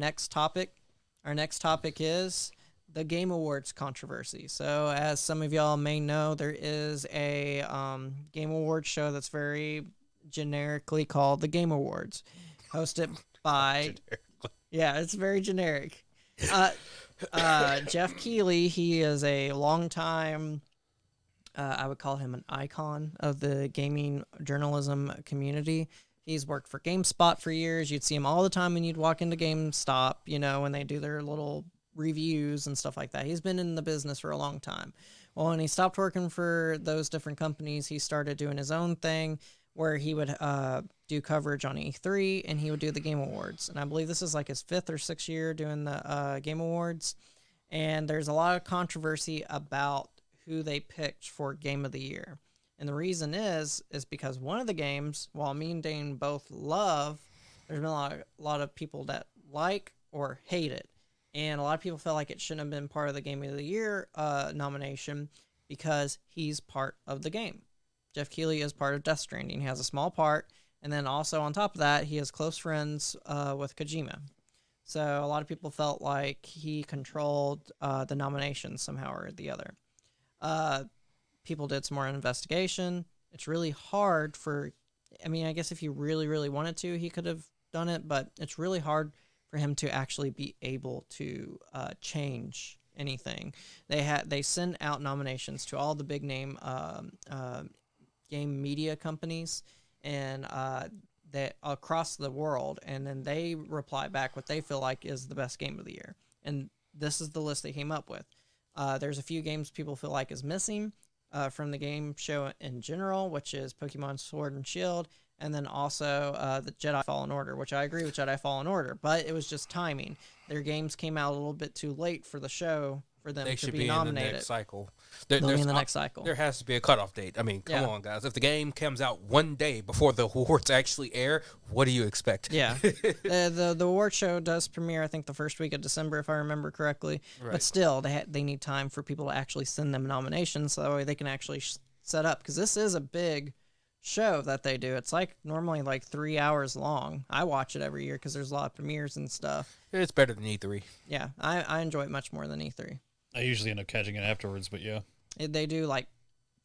next topic. Our next topic is the Game Awards controversy. So, as some of y'all may know, there is a Game Awards show that's very generically called the Game Awards, hosted by... Yeah, it's very generic. Jeff Keighley, he is a longtime... I would call him an icon of the gaming journalism community. He's worked for GameSpot for years. You'd see him all the time when you'd walk into GameStop, when they do their little reviews and stuff like that. He's been in the business for a long time. Well, when he stopped working for those different companies, he started doing his own thing where he would do coverage on E3 and he would do the Game Awards. And I believe this is like his 5th or 6th year doing the Game Awards. And there's a lot of controversy about who they picked for Game of the Year. And the reason is because one of the games, while me and Dane both love, there's been a lot of people that like or hate it. And a lot of people felt like it shouldn't have been part of the Game of the Year nomination because he's part of the game. Jeff Keighley is part of Death Stranding. He has a small part. And then also on top of that, he is close friends with Kojima. So a lot of people felt like he controlled the nomination somehow or the other. People did some more investigation. It's really hard I guess if he really, really wanted to, he could have done it, but it's really hard for him to actually be able to change anything. They send out nominations to all the big name game media companies and that across the world, and then they reply back what they feel like is the best game of the year. And this is the list they came up with. There's a few games people feel like is missing from the game show in general, which is Pokemon Sword and Shield, and then also the Jedi Fallen Order, which I agree with Jedi Fallen Order, but it was just timing. Their games came out a little bit too late for the show for them to be nominated. In the next cycle. They'll be in the next cycle. There has to be a cutoff date. I mean, come on, guys. If the game comes out one day before the awards actually air, what do you expect? Yeah. The award show does premiere, I think, the first week of December, if I remember correctly. Right. But still, they need time for people to actually send them nominations so that way they can actually set up. Because this is a big show that they do. It's normally 3 hours long. I watch it every year because there's a lot of premieres and stuff. It's better than E3. Yeah, I enjoy it much more than E3. I usually end up catching it afterwards, but yeah. They do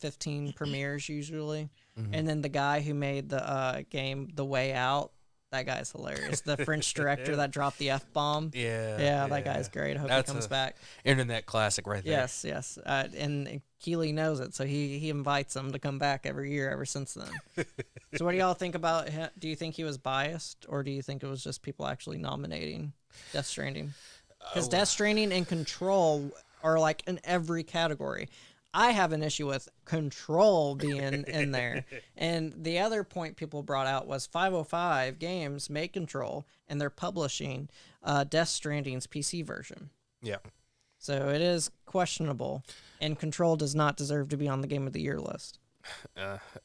15 premieres usually. Mm-hmm. And then the guy who made the game The Way Out, that guy's hilarious. The French director that dropped the F-bomb. Yeah, that guy's great. I hope he comes back. Internet classic right there. Yes. And Keighley knows it, so he invites him to come back every year ever since then. So what do y'all think about him? Do you think he was biased, or do you think it was just people actually nominating Death Stranding? Because Death Stranding and Control are in every category. I have an issue with Control being in there. And the other point people brought out was 505 Games made Control, and they're publishing Death Stranding's PC version. Yeah. So it is questionable, and Control does not deserve to be on the Game of the Year list.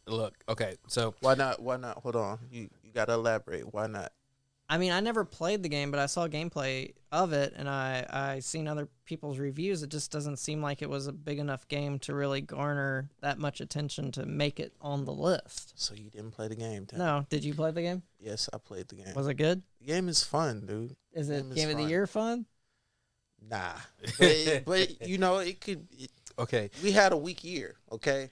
Look, okay, so... Why not? Hold on. You got to elaborate. Why not? I mean, I never played the game, but I saw gameplay of it, and I seen other people's reviews. It just doesn't seem like it was a big enough game to really garner that much attention to make it on the list. So you didn't play the game, Tim? No. Did you play the game? Yes, I played the game. Was it good? The game is fun, dude. Is it Game of the Year fun? Nah. But it could... Okay. We had a weak year, okay?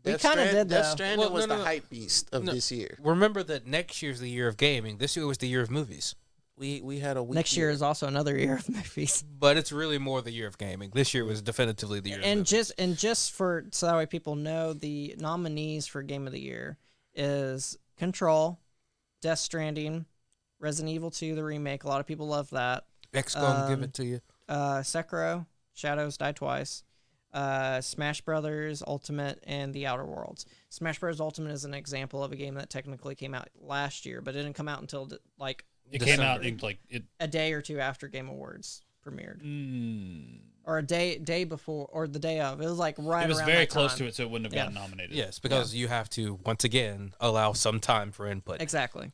We kind of did, though. Death Stranding was the hype beast of this year. Remember that next year's the year of gaming. This year was the year of movies. We had a weak Next year is also another year of movies. But it's really more the year of gaming. This year was definitively the year of movies. Just for so that way people know, the nominees for Game of the Year is Control, Death Stranding, Resident Evil 2, the remake. A lot of people love that. XCOM, give it to you. Sekiro, Shadows Die Twice. Smash Brothers Ultimate, and The Outer Worlds. Smash Brothers Ultimate is an example of a game that technically came out last year, but it didn't come out until it came out a day or two after Game Awards premiered, or a day before, or the day of. It was right. It was very close to it, so it wouldn't have gotten nominated. Yes, because you have to once again allow some time for input. Exactly.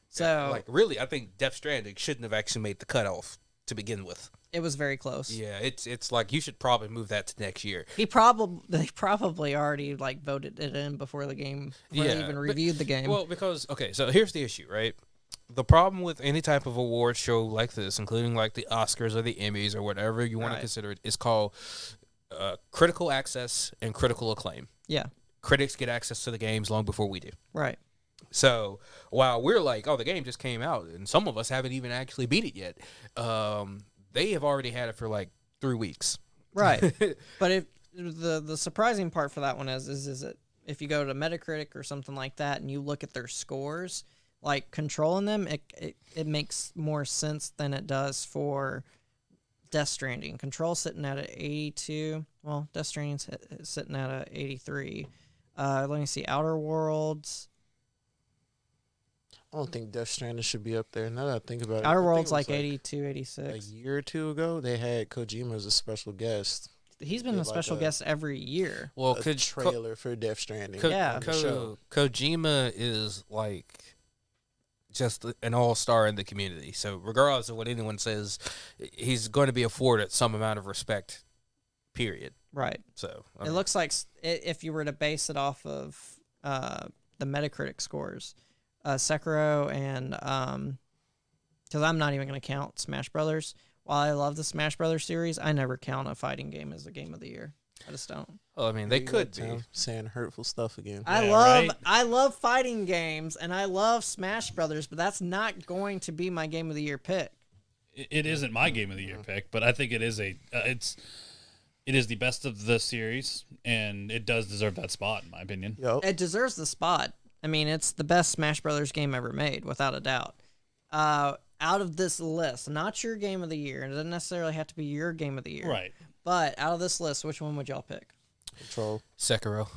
So really, I think Death Stranding shouldn't have actually made the cutoff to begin with. It was very close. Yeah, it's like you should probably move that to next year. They probably already voted it in before the game, they even reviewed the game. Well, because so here's the issue, right? The problem with any type of award show like this, including like the Oscars or the Emmys or whatever you want to consider it, is called critical access and critical acclaim. Yeah. Critics get access to the games long before we do. Right. So while we're like, oh, the game just came out, and some of us haven't even actually beat it yet, they have already had it for like 3 weeks. Right. But if the surprising part for that one is it if you go to Metacritic or something like that and you look at their scores, like controlling them, it makes more sense than it does for Death Stranding. Control sitting at a 82. Well, Death Stranding's sitting at a 83. Let me see. Outer Worlds. I don't think Death Stranding should be up there. Now that I think about it, Outer I think Worlds it was like 82, 86. A year or two ago, they had Kojima as a special guest. He's been a special guest every year. Well, A trailer for Death Stranding. Yeah. on the show. Kojima is like just an all-star in the community. So regardless of what anyone says, he's going to be afforded some amount of respect, period. Right. So It looks like if you were to base it off of the Metacritic scores, Sekiro and because I'm not even going to count Smash Brothers. While I love the Smash Brothers series, I never count a fighting game as a game of the year. I just don't. well, I mean, they could be. Saying hurtful stuff again. I love fighting games and I love Smash Brothers, but that's not going to be my game of the year pick. It isn't my game of the year pick, but I think it is it is the best of the series, and it does deserve that spot in my opinion. Yep. It deserves the spot. I mean, it's the best Smash Brothers game ever made, without a doubt. Out of this list, not your game of the year, and it doesn't necessarily have to be your game of the year. Right. But out of this list, which one would y'all pick? Control. Sekiro.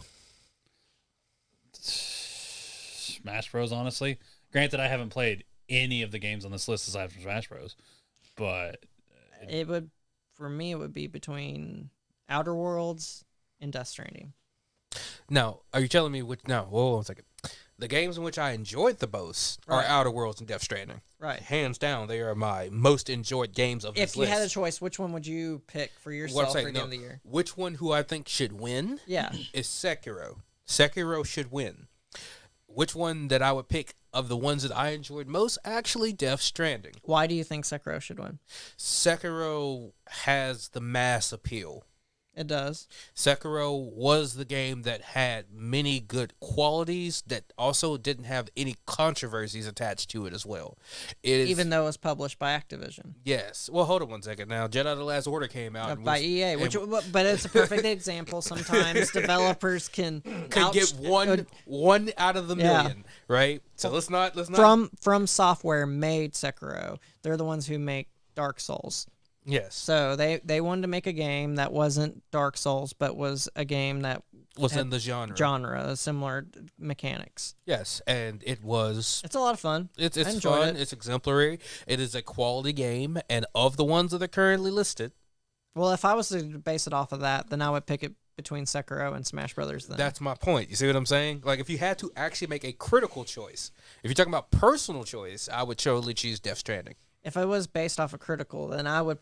Smash Bros. Honestly, granted, I haven't played any of the games on this list aside from Smash Bros. But It would, for me, it would be between Outer Worlds and Death Stranding. Now, are you telling me which? No, whoa, 1 second. The games in which I enjoyed the most are Right. Outer Worlds and Death Stranding. Right. Hands down, they are my most enjoyed games of this If you list. had a choice, which one would you pick for What I'm yourself saying, for no, game of the year? which one who I think should win Yeah. is Sekiro. Sekiro should win. Which one that I would pick of the ones that I enjoyed most? Actually, Death Stranding. Why do you think Sekiro should win? Sekiro has the mass appeal. It does. Sekiro was the game that had many good qualities that also didn't have any controversies attached to it as well. It is, Even though it was published by Activision. yes. Well, hold on 1 second. Now, Jedi: The Last Order came out and By was- EA, and but it's a perfect example. Sometimes developers can get one out of the Yeah. million, right? So let's not from software made Sekiro. They're the ones who make Dark Souls. yes. So they wanted to make a game that wasn't Dark Souls, but was a game that Was had in the genre. similar mechanics. Yes, and it was. It's a lot of fun. It's I enjoyed fun. it. It's exemplary. It is a quality game, and of the ones that are currently listed, Well, if I was to base it off of that, then I would pick it between Sekiro and Smash Brothers. Then that's my point. You see what I'm saying? Like, if you had to actually make a critical choice, if you're talking about personal choice, I would totally choose Death Stranding. if it was based off of critical, then I would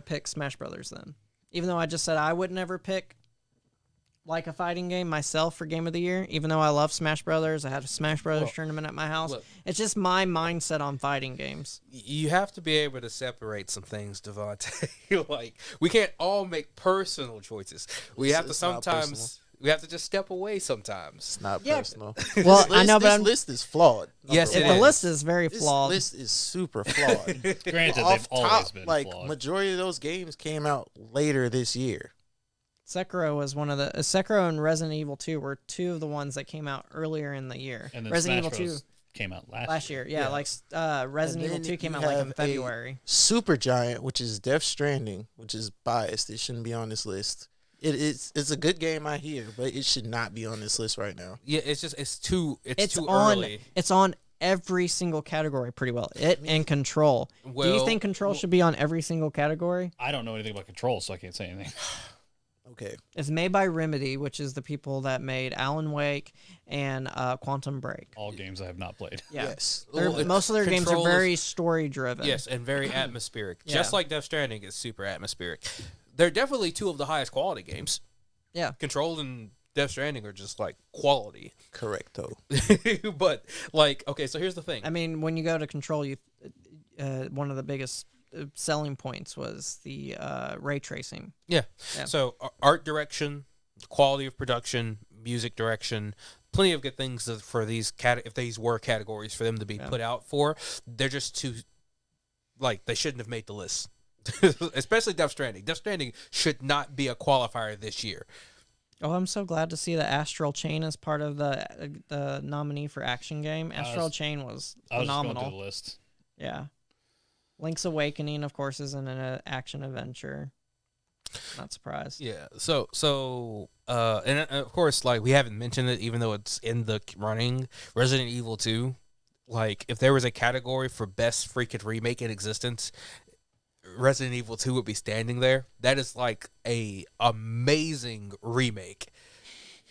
pick Smash Brothers then. Even though I just said I would never pick like a fighting game myself for game of the year, even though I love Smash Brothers. I had a Smash Brothers tournament at my house. look. It's just my mindset on fighting games. You have to be able to separate some things, Devontae. Like, we can't all make personal choices. We have to It's not personal. sometimes. We have to just step away sometimes. It's not Yeah. personal. Well, This I know, list- but this I'm- list is flawed. Yes, If it the is. list is very This flawed. list is super flawed. Granted, Off they've always top, been like flawed. majority of those games came out later this year. Sekiro was one of the Sekiro and Resident Evil 2 were two of the ones that came out earlier in the year. And then Resident Smash Evil Bros. 2 Came out last year. Yeah, like Resident And Evil then 2 came you out like in have a February. Super giant, which is Death Stranding, which is biased. It shouldn't be on this list. It's a good game, I hear, but it should not be on this list right now. Yeah, it's too too on early. it's on every single category pretty well. It and Control. Do you Well, think Control should be on every single category? I don't know anything about Control, so I can't say anything. Okay. It's made by Remedy, which is the people that made Alan Wake and Quantum Break. All games I have not played. Yeah. Yes. Well, Most of their games are Control is- very story driven. Yes, and very atmospheric. Yeah. Just like Death Stranding is super atmospheric. They're definitely two of the highest quality games. Yeah. Control and Death Stranding are just like quality. Correcto. But like, okay, so here's the thing. I mean, when you go to Control, you one of the biggest selling points was the ray tracing. Yeah. Yeah. So art direction, quality of production, music direction, plenty of good things for these if these were categories for them to be put out for. They're just too, like, they shouldn't have made the list. Especially Death Stranding. Death Stranding should not be a qualifier this year. Oh, I'm so glad to see that Astral Chain as part of the nominee for action game. Astral Chain was I was just phenomenal. going through the list. Yeah. Link's Awakening, of course, is an action adventure. Not surprised. Yeah. So, and of course, like, we haven't mentioned it, even though it's in the running. Resident Evil 2. Like, if there was a category for best freaking remake in existence, Resident Evil 2 would be standing there. That is like a amazing remake.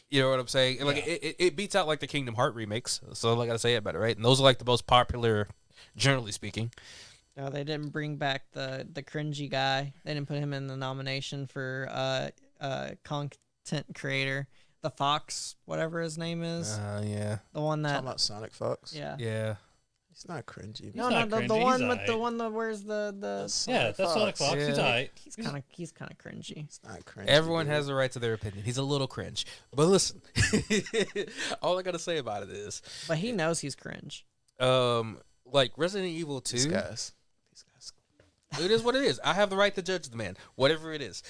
You know what I'm saying? Like, it beats out like the Kingdom Heart remakes. So I gotta say it better, right? And those are like the most popular, generally speaking. No, they didn't bring back the cringy guy. They didn't put him in the nomination for content creator. The Fox, whatever his name is. Yeah. The one that. Talking about Sonic Fox. Yeah. Yeah. He's not cringy. No, not the cringy, one he's with the aight. one that wears the. Yeah, that's Sonic Fox. Yeah. He's alright. He's kind of cringy. It's not cringy. Everyone dude. has the right to their opinion. He's a little cringe. But listen, all I gotta say about it is, But he knows he's cringe. like Resident Evil 2, These guys. it is what it is. I have the right to judge the man, whatever it is.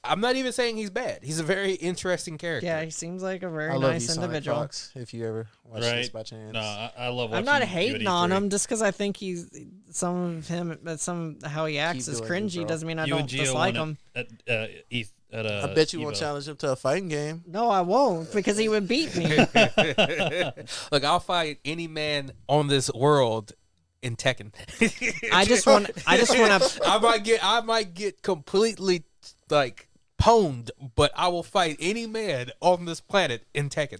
I'm not even saying he's bad. He's a very interesting character. Yeah, he seems like a very I love nice you, Sonic individual. Fox, if you ever watch this Right? by chance. No, I love. I'm watching not you hating at on E3. him just because I think he's some how he acts Keep is doing it, cringy bro. doesn't mean I You don't and Gio dislike won him. At I bet you won't Evo. challenge him to a fighting game. No, I won't because he would beat me. Look, I'll fight any man on this world in Tekken. I just want to. I might get completely like pwned, but I will fight any man on this planet in Tekken.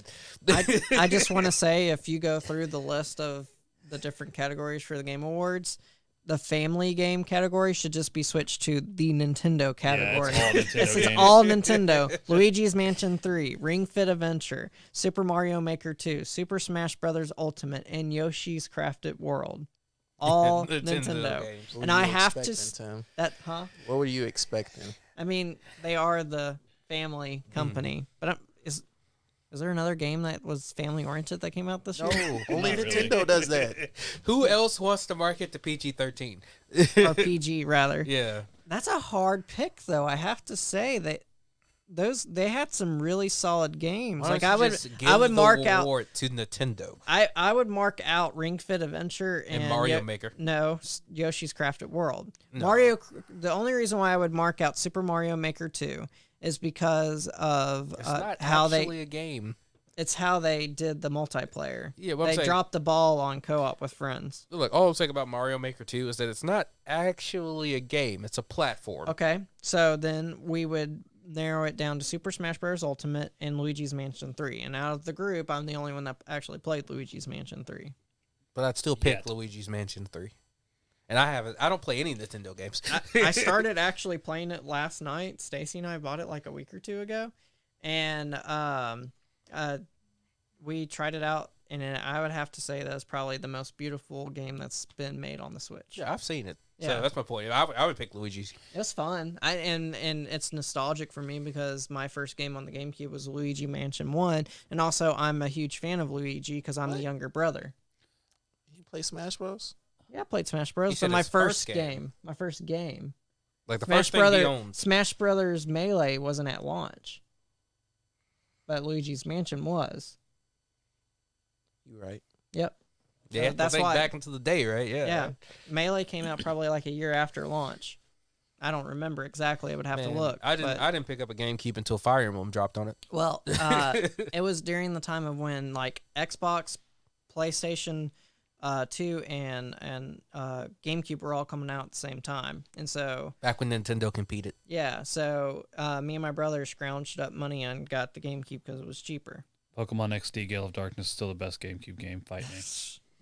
I just want to say, if you go through the list of the different categories for the Game Awards, the family game category should just be switched to the Nintendo category. Yeah, it's all Nintendo This is games. all Nintendo. Luigi's Mansion 3, Ring Fit Adventure, Super Mario Maker 2, Super Smash Bros. Ultimate, and Yoshi's Crafted World. All Nintendo. games. What And were I you have to expecting, Tim? Huh? What were you expecting? I mean, they are the family company, but is there another game that was family oriented that came out this year? No, only Not really. Nintendo does that. Who else wants to market to PG-13? Or PG rather. Yeah. That's a hard pick, though. I have to say that they had some really solid games. Why Like don't I you would, just give I would the mark out. award to Nintendo I would mark out Ring Fit Adventure and, Mario Maker. No, Yoshi's Crafted World. No. The only reason why I would mark out Super Mario Maker 2 is because of It's not how actually a game. it's how they did the multiplayer. Yeah, what I'm they saying- dropped the ball on co-op with friends. Look, all I'm saying about Mario Maker 2 is that it's not actually a game. It's a platform. Okay, so then we would narrow it down to Super Smash Bros. Ultimate and Luigi's Mansion 3. And out of the group, I'm the only one that actually played Luigi's Mansion 3. But I'd still pick Yeah. Luigi's Mansion 3. And I don't play any Nintendo games. I started actually playing it last night. Stacy and I bought it like a week or two ago. And we tried it out. And I would have to say that it's probably the most beautiful game that's been made on the Switch. Yeah, I've seen it. Yeah. So that's my point. I would pick Luigi's. It was fun. And it's nostalgic for me because my first game on the GameCube was Luigi Mansion 1. And also, I'm a huge fan of Luigi because I'm the younger brother. You play Smash Bros? Yeah, I played Smash He Bros. said So my his first first game. game. My first game. Like the Smash first thing he Brothers. owns. Smash Brothers Melee wasn't at launch, but Luigi's Mansion was. You right. Yep. Yeah, that's think why- back into the day, right? Yeah. Yeah. Melee came out probably like a year after launch. I don't remember exactly. I would have Man, to look. I didn't pick up a GameCube until Fire Emblem dropped on it. Well, it was during the time of when like Xbox, PlayStation 2, and GameCube were all coming out at the same time, and so Back when Nintendo competed. yeah, so me and my brother scrounged up money and got the GameCube because it was cheaper. Pokemon XD Gale of Darkness is still the best GameCube game. Fight me.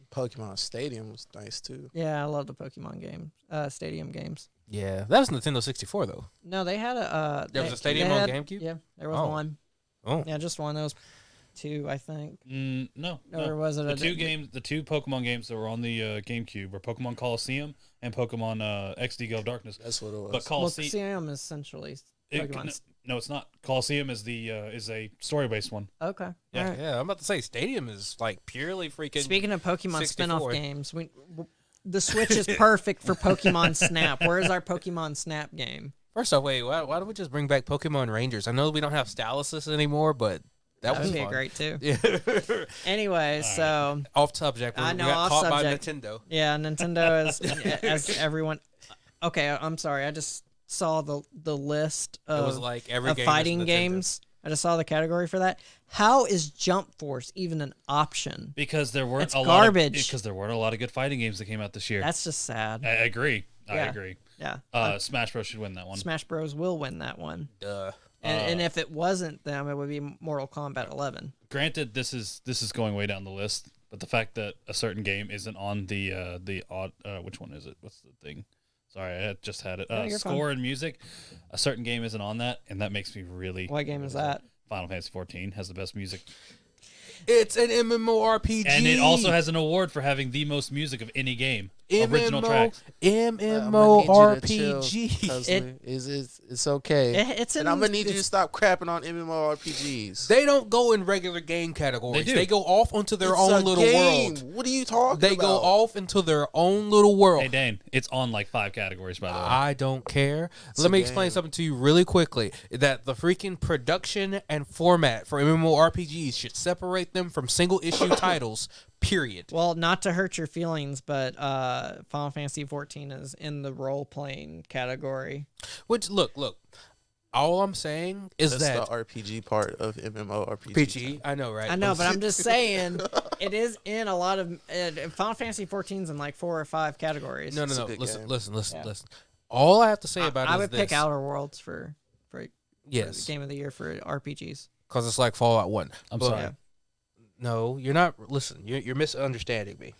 Pokemon Stadium was nice too. Yeah, I love the Pokemon game, Stadium games. Yeah, that was Nintendo 64 though. No, they had a. There was they- a Stadium they on had- GameCube? Yeah, there was Oh. one. Oh, Yeah, just one of those two, I think. No, Or was it the two Pokemon games that were on the GameCube were Pokemon Coliseum and Pokemon XD Go of Darkness. That's what it was. But Coliseum, Coliseum is essentially Pokemon. no, it's not. Coliseum is is a story based one. Okay. Yeah. All right. yeah. I'm about to say Stadium is like purely freaking. Speaking of Pokemon 64. spin-off games, the Switch is perfect for Pokemon Snap. Where's our Pokemon Snap game? First off, wait, why don't we just bring back Pokemon Rangers? I know we don't have Styluses anymore, but that was would be fun. great too. Yeah. Anyway, so Off subject. I We know, got off caught subject. by Nintendo. yeah, Nintendo is as everyone. Okay, I'm sorry. I just saw the list It was of, like every of game fighting was Nintendo. games. I just saw the category for that. How is Jump Force even an option? Because there weren't That's a garbage. lot because there weren't a lot of good fighting games that came out this year. That's just sad. I agree. I Yeah. agree. Yeah. Smash Bros should win that one. Smash Bros will win that one. Duh. And if it wasn't them, it would be Mortal Kombat 11. Granted, this is going way down the list, but the fact that a certain game isn't on the odd which one is it? What's the thing? Sorry, I just had it. you're Score and music. A certain game isn't on that, and that makes me really. What game is that? Final Fantasy 14 has the best music, It's an MMORPG. and it also has an award for having the most music of any game. Original tracks. MMORPG. It's okay. It's And I'm gonna need you to stop crapping on MMORPGs. They don't go in regular game categories. They do. They go off onto their It's own a little game. world. What are you talking They about? go off into their own little world. Hey Dane, it's on like 5 categories by the way. I don't care. It's Let a me explain game. something to you really quickly. That the freaking production and format for MMORPGs should separate them from single issue titles. Period. Well, not to hurt your feelings, but Final Fantasy 14 is in the role-playing category. Which look. All I'm saying is That's that the RPG part of MMORPG. PG. I know, right? I know, but I'm just saying it is in a lot of Final Fantasy 14's in like 4 or 5 categories. No. a good Listen, game. listen. Yeah. Listen. All I have to say about I it would is this. pick Outer Worlds for Yes, Game of the Year for RPGs. because it's like Fallout 1. I'm But- sorry. Yeah. No, you're not. Listen, you're misunderstanding me.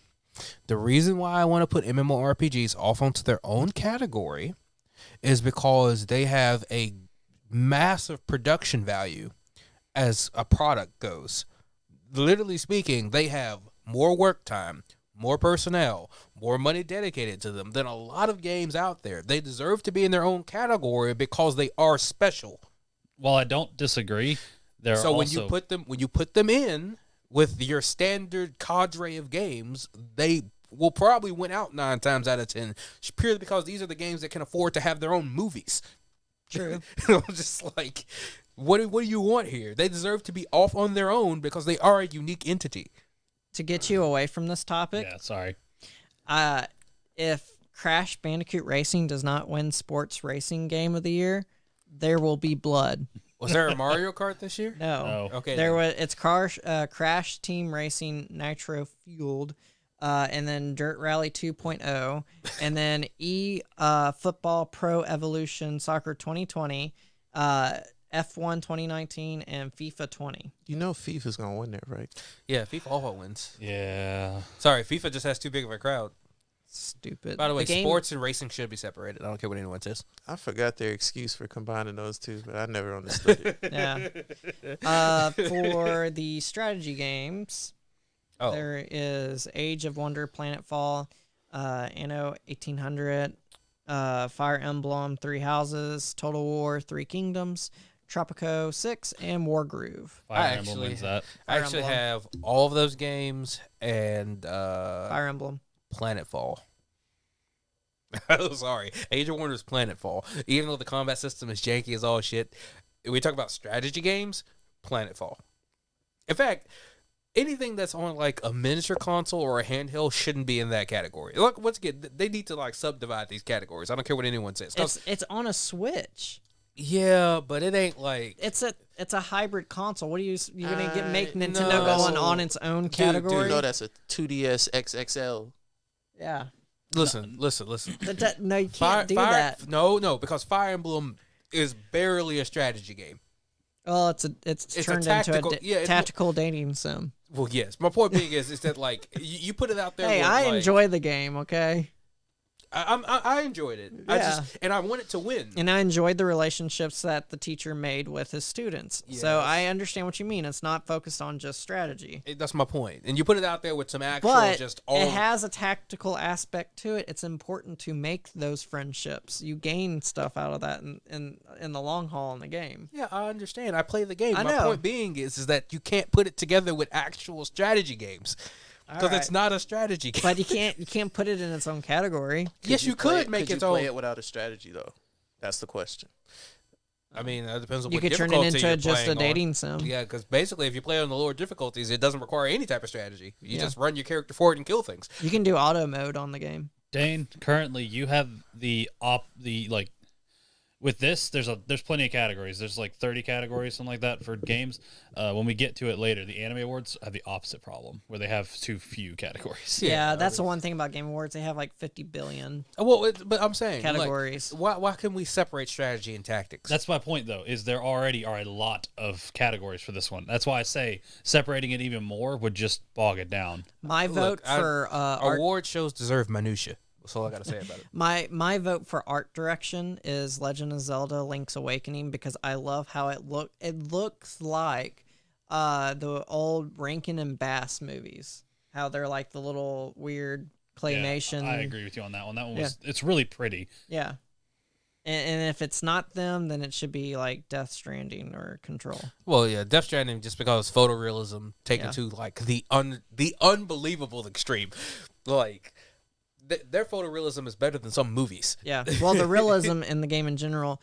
The reason why I want to put MMORPGs off onto their own category is because they have a massive production value as a product goes. Literally speaking, they have more work time, more personnel, more money dedicated to them than a lot of games out there. They deserve to be in their own category because they are special. While I don't disagree, there So are when also you put them in with your standard cadre of games, they will probably win out 9 times out of 10, purely because these are the games that can afford to have their own movies. True. I'm just like, what do you want here? They deserve to be off on their own because they are a unique entity. To get you away from this topic, yeah, sorry. If Crash Bandicoot Racing does not win Sports Racing Game of the Year, there will be blood. Was there a Mario Kart this year? No. No. Okay. There was it's Crash Team Racing Nitro Fueled, and then Dirt Rally 2.0, and then Football Pro Evolution Soccer 2020, F1 2019, and FIFA 20. You know FIFA's gonna win that, right? Yeah, FIFA all wins. Yeah. Sorry, FIFA just has too big of a crowd. Stupid. By the way, game, sports and racing should be separated. I don't care what anyone says. I forgot their excuse for combining those two, but I never understood it. Yeah. For the strategy games, Oh, there is Age of Wonder, Planetfall, Anno 1800, Fire Emblem, Three Houses, Total War, Three Kingdoms, Tropico 6, and Wargroove. Fire Emblem wins that. I Fire actually Emblem. have all of those games and Fire Emblem. Planetfall. Oh, sorry. Age of Wonder's Planetfall. Even though the combat system is janky as all shit, we talk about strategy games, Planetfall. In fact, anything that's on like a miniature console or a handheld shouldn't be in that category. Look, once again, they need to like subdivide these categories. I don't care what anyone says. 'Cause- It's on a Switch. yeah, but it ain't like It's a hybrid console. What are you gonna make no. Nintendo going on its own Dude, category? you know that's a 2DS XXL. Yeah. listen. No, you can't do that. No, because Fire Emblem is barely a strategy game. Well, it's a turned tactical- into a yeah, it's tactical dating sim. Well, yes. My point being is that like you put it out there. Hey, where, I like, enjoy the game. Okay. I enjoyed it. Yeah. And I want it to win. And I enjoyed the relationships that the teacher made with his students. So Yes. I understand what you mean. It's not focused on just strategy. That's my point. And you put it out there with some actual But just all. it has a tactical aspect to it. It's important to make those friendships. You gain stuff out of that in the long haul in the game. Yeah, I understand. I play the game. I My know. point being is that you can't put it together with actual strategy games because Alright. it's not a strategy game. But you can't put it in its own category. Yes, you could make Could its you play own. it without a strategy though? That's the question. I mean, that depends on You what could turn it difficulty into you're just a playing on. dating sim. Yeah, because basically, if you play on the lower difficulties, it doesn't require any type of strategy. You Yeah. just run your character forward and kill things. You can do auto mode on the game. Dane, currently you have the with this, there's plenty of categories. There's like 30 categories, something like that, for games. When we get to it later, the Anime Awards have the opposite problem, where they have too few categories. Yeah, that's the one thing about Game Awards. They have like 50 billion Well, but I'm saying categories. Like, why can we separate strategy and tactics? That's my point, though, is there already are a lot of categories for this one. That's why I say separating it even more would just bog it down. My vote for art, award shows deserve minutia. That's all I got to say about it. my vote for art direction is Legend of Zelda: Link's Awakening, because I love how it looks like the old Rankin and Bass movies. How they're like the little weird claymation. Yeah, I agree with you on that one. That one Yeah. was it's really pretty. Yeah. And if it's not them, then it should be like Death Stranding or Control. Well, yeah, Death Stranding just because photorealism taken Yeah. to like the unbelievable extreme, like their photorealism is better than some movies. Yeah. Well, the realism in the game in general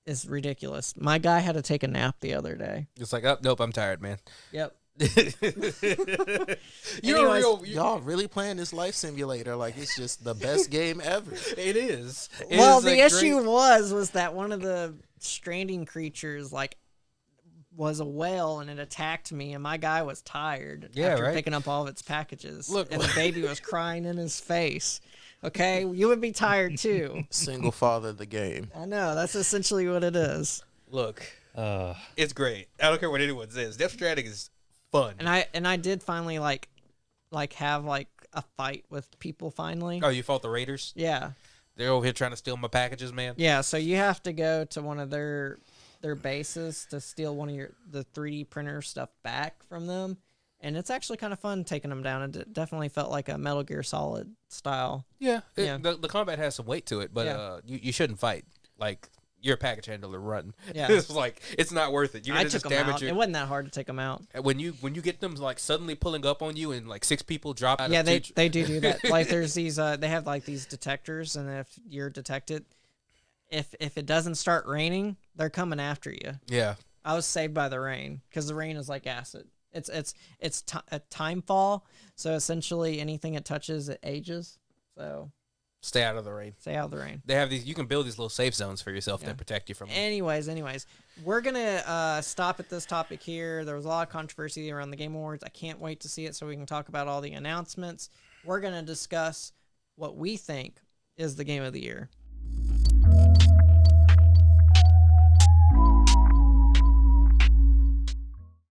is ridiculous. My guy had to take a nap the other day. It's like, oh nope, I'm tired, man. Yep. You're Anyways, real. Y'all really playing this life simulator like it's just the best game ever. It is. It Well, is the a issue great- was that one of the stranding creatures was a whale and it attacked me, and my guy was tired Yeah, after right. picking up all of its packages. Look- and the baby was crying in his face. Okay, you would be tired too. Single father of the game. I know, that's essentially what it is. Look, Uh, it's great. I don't care what anyone says. Death Stranding is fun. And I did finally like have like a fight with people finally. Oh, you fought the Raiders? Yeah. They're over here trying to steal my packages, man. Yeah, so you have to go to one of their bases to steal one of the 3D printer stuff back from them, and it's actually kind of fun taking them down. It definitely felt like a Metal Gear Solid style. Yeah, Yeah. The combat has some weight to it, but Yeah. you shouldn't fight. Like, you're a package handler, run. Yeah. It's like, it's not worth it. You're I gonna took just them damage out. your... It wasn't that hard to take them out. When you get them like suddenly pulling up on you and like 6 people drop out Yeah, of they do that. Like there's these they have like these detectors, and if you're detected, if it doesn't start raining, they're coming after you. Yeah. I was saved by the rain because the rain is like acid. It's a time fall, so essentially anything it touches it ages. So Stay out of the rain. stay out of the rain. They have these. You can build these little safe zones for yourself Yeah. that protect you from. Anyways, we're gonna stop at this topic here. There was a lot of controversy around the Game Awards. I can't wait to see it so we can talk about all the announcements. We're gonna discuss what we think is the game of the year.